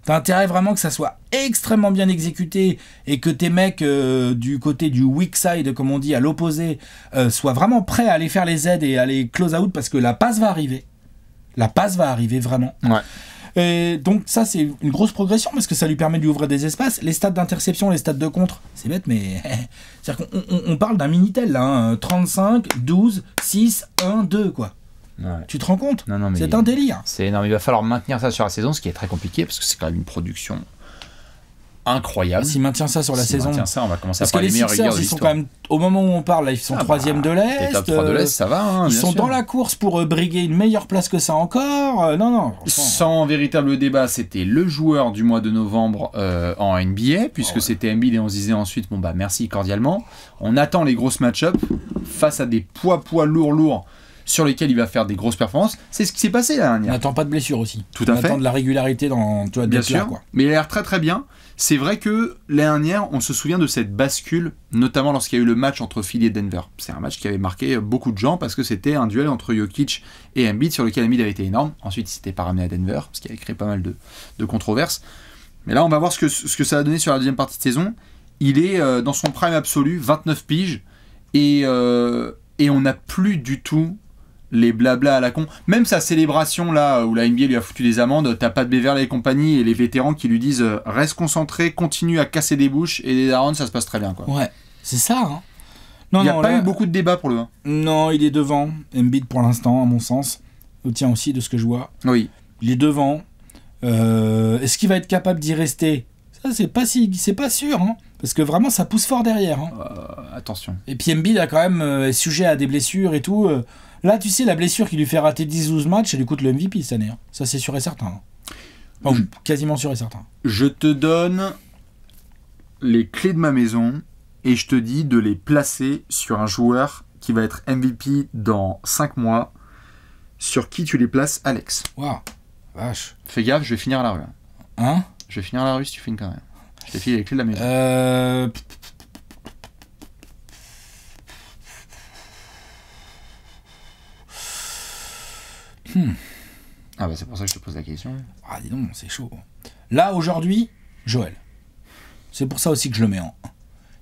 intérêt vraiment que ça soit extrêmement bien exécuté et que tes mecs du côté du weak side, comme on dit, à l'opposé, soient vraiment prêts à aller faire les aides et à les close out parce que la passe va arriver. La passe va arriver vraiment. Ouais. Et donc ça, c'est une grosse progression parce que ça lui permet de lui ouvrir des espaces. Les stats d'interception, les stats de contre, c'est bête, mais c'est-à-dire qu'on parle d'un Minitel là, hein, 35, 12, 6, 1, 2 quoi. Ouais. Tu te rends compte? Non, mais c'est un délire. C'est énorme. Il va falloir maintenir ça sur la saison, ce qui est très compliqué parce que c'est quand même une production incroyable. S'il maintient ça sur la saison, ça, on va commencer parce à parler que les Sixers, ils sont quand même, au moment où on parle, là, ils sont 3e de l'Est. Les top 3 de l'Est, ça va. Hein, ils sont dans la course pour briguer une meilleure place que ça encore. Non. Sans véritable débat, c'était le joueur du mois de novembre en NBA, puisque c'était Embiid et on se disait ensuite, bon bah merci cordialement. On attend les grosses match-up face à des poids lourds sur lesquels il va faire des grosses performances. C'est ce qui s'est passé l'année dernière. On n'attend pas de blessure aussi. Tout à fait. On attend de la régularité dans, tu vois, bien sûr. Là, quoi. Mais il a l'air très très bien. C'est vrai que l'année dernière, on se souvient de cette bascule, notamment lorsqu'il y a eu le match entre Philly et Denver. C'est un match qui avait marqué beaucoup de gens parce que c'était un duel entre Jokic et Embiid sur lequel Embiid avait été énorme. Ensuite, il s'était pas ramené à Denver parce qu'il avait créé pas mal de controverses. Mais là, on va voir ce que ça a donné sur la deuxième partie de saison. Il est dans son prime absolu, 29 piges, et on n'a plus du tout les blabla à la con. Même sa célébration là où la NBA lui a foutu des amendes, t'as pas de Beverley et compagnie et les vétérans qui lui disent reste concentré, continue à casser des bouches et les darons, ça se passe très bien quoi. Ouais, c'est ça. Hein. Il n'y a pas eu beaucoup de débats pour le 1. Non, il est devant. Embiid pour l'instant, à mon sens. Tiens aussi de ce que je vois. Oui. Il est devant. Est-ce qu'il va être capable d'y rester? Ça, c'est pas sûr. Hein, parce que vraiment, ça pousse fort derrière. Hein. Attention. Et puis Embiid a quand même sujet à des blessures et tout. Là, tu sais, la blessure qui lui fait rater 10-12 matchs, ça lui coûte le MVP cette année. Hein. Ça, c'est sûr et certain. Hein. Enfin, quasiment sûr et certain. Je te donne les clés de ma maison et je te dis de les placer sur un joueur qui va être MVP dans 5 mois. Sur qui tu les places, Alex? Waouh, vache. Fais gaffe, je vais finir à la rue. Hein? Je vais finir à la rue si tu fais une connerie. Je t'ai filé les clés de la maison. Ah bah c'est pour ça que je te pose la question. Ah dis donc, c'est chaud. Là, aujourd'hui, Joël. C'est pour ça aussi que je le mets en 1.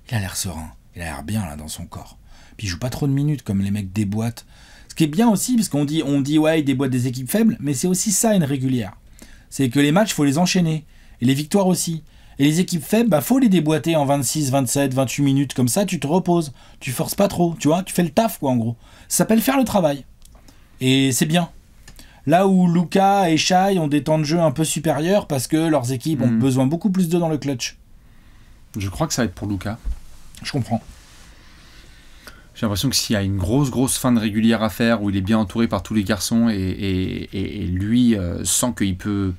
Il a l'air serein. Il a l'air bien là dans son corps. Puis il joue pas trop de minutes comme les mecs déboîtent. Ce qui est bien aussi, parce qu'on dit ouais, il déboîte des équipes faibles, mais c'est aussi ça une régulière. C'est que les matchs, faut les enchaîner. Et les victoires aussi. Et les équipes faibles, faut les déboîter en 26, 27, 28 minutes. Comme ça, tu te reposes. Tu forces pas trop. Tu vois, tu fais le taf quoi en gros. Ça s'appelle faire le travail. Et c'est bien. Là où Luka et Shai ont des temps de jeu un peu supérieurs parce que leurs équipes ont besoin beaucoup plus d'eux dans le clutch. Je crois que ça va être pour Luka. Je comprends. J'ai l'impression que s'il y a une grosse fin de régulière à faire où il est bien entouré par tous les garçons et lui sent qu'il peut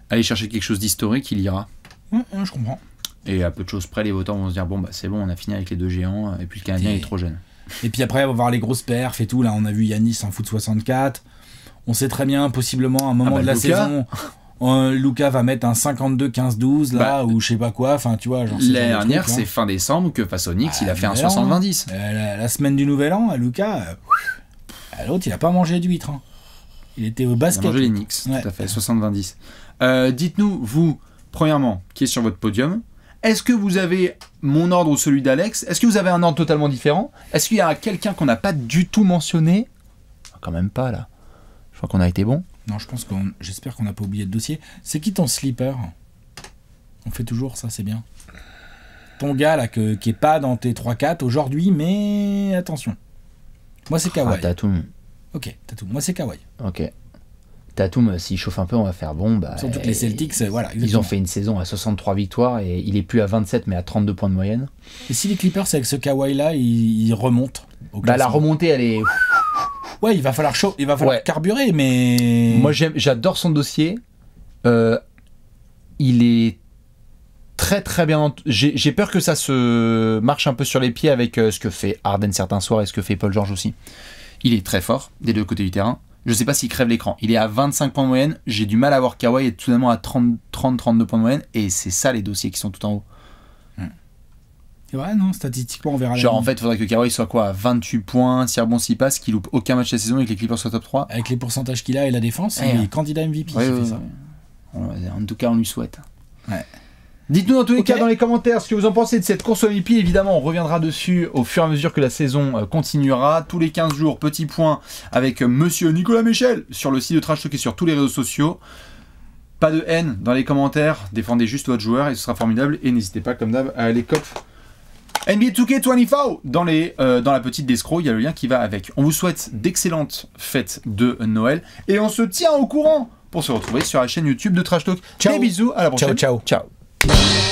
aller chercher quelque chose d'historique, il ira. Je comprends. Et à peu de choses près, les votants vont se dire bon bah c'est bon, on a fini avec les deux géants et puis le Canadien est trop jeune. Et puis après on va voir les grosses perfs et tout. Là on a vu Yanis en foot 64. On sait très bien, possiblement, à un moment de la saison, Luka va mettre un 52-15-12, là, ou je sais pas quoi, enfin, tu vois. L'année dernière, c'est fin décembre que face aux Knicks, il a fait un 70. La semaine du Nouvel An, Luka, l'autre, il a pas mangé d'huître. Hein. Il était au basket. Il a mangé les Knicks, tout à fait, 70. Dites-nous, vous, premièrement, qui est sur votre podium, est-ce que vous avez mon ordre ou celui d'Alex? Est-ce que vous avez un ordre totalement différent? Est-ce qu'il y a quelqu'un qu'on n'a pas du tout mentionné? Quand même pas, là. Je crois qu'on a été bon. Non, j'espère qu'on n'a pas oublié de dossier. C'est qui ton sleeper? On fait toujours ça, c'est bien. Ton gars là qui est pas dans tes 3-4 aujourd'hui, mais attention. Moi c'est Kawhi. Tatum. Ok, Tatum. Moi c'est Kawhi. Ok. Tatum, s'il chauffe un peu, on va faire bon. Bah, surtout que les Celtics, voilà. Exactement. Ils ont fait une saison à 63 victoires et il est plus à 27 mais à 32 points de moyenne. Et si les Clippers avec ce Kawhi là, ils remontent la remontée, elle est... Ouais, il va falloir carburer, mais... Moi, j'adore son dossier. Il est très très bien. J'ai peur que ça se marche un peu sur les pieds avec ce que fait Harden certains soirs et ce que fait Paul George aussi. Il est très fort des deux côtés du terrain. Je sais pas s'il crève l'écran. Il est à 25 points de moyenne. J'ai du mal à voir Kawhi être tout simplement à 30-32 points de moyenne. Et c'est ça les dossiers qui sont tout en haut. C'est vrai, non, statistiquement, on verra. Genre, en fait, il faudrait que Kawhi soit quoi, à 28 points, si rebond s'y passe, qu'il loupe aucun match de la saison et que les Clippers soient top 3. Avec les pourcentages qu'il a et la défense, il est candidat MVP. Ouais, fait ça. En tout cas, on lui souhaite. Ouais. Dites-nous dans tous les cas dans les commentaires ce que vous en pensez de cette course au MVP. Évidemment, on reviendra dessus au fur et à mesure que la saison continuera. Tous les 15 jours, petit point avec monsieur Nicolas Michel sur le site de Trash Talk et sur tous les réseaux sociaux. Pas de haine dans les commentaires, défendez juste votre joueur et ce sera formidable. Et n'hésitez pas, comme d'hab, à aller cop NBA 2K24 dans la petite d'escroc, il y a le lien qui va avec. On vous souhaite d'excellentes fêtes de Noël et on se tient au courant pour se retrouver sur la chaîne YouTube de Trash Talk. Ciao. Des bisous, à la prochaine. Ciao, ciao. Ciao.